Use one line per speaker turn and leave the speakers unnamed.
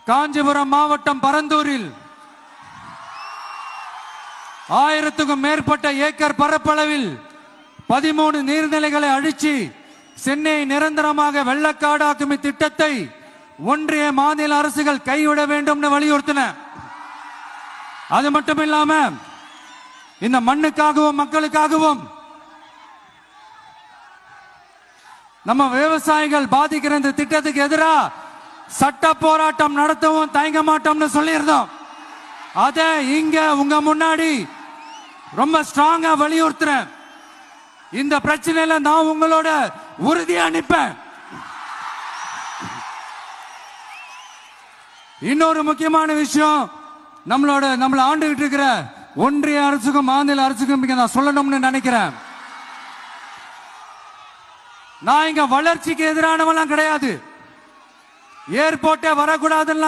காஞ்சிபுரம் மாவட்டம் பரந்தூரில் 1000க்கும் மேற்பட்ட ஏக்கர் பரப்பளவில் 13 நீர்நிலைகளை அழிச்சு சென்னை நிரந்தரமாக வெள்ளக்காடாக்கும் திட்டத்தை ஒன்றிய மாநில அரசுகள் கைவிட வேண்டும் வலியுறுத்தின. அது மட்டும் இல்லாம இந்த மண்ணுக்காகவும் மக்களுக்காகவும் நம்ம விவசாயிகள் பாதிக்கிற இந்த திட்டத்துக்கு எதிராக சட்ட போராட்டம் நடத்தவும் தயங்க மாட்டோம்னு சொல்லியிருந்தோம். அதை இங்க உங்க முன்னாடி ரொம்ப ஸ்ட்ராங்கா வலியுறுத்துறேன். இந்த பிரச்சனையில நான் உங்களோட உறுதியா நிற்பேன். இன்னொரு முக்கியமான விஷயம், நம்மள ஆண்டுகிட்டு இருக்கிற ஒன்றிய அரசுக்கும் மாநில அரசுக்கும் நான் சொல்லணும்னு நினைக்கிறேன். நான் இங்க வளர்ச்சிக்கு எதிரானவெல்லாம் கிடையாது. ஏர்போர்ட்டே வரக்கூடாதுன்னு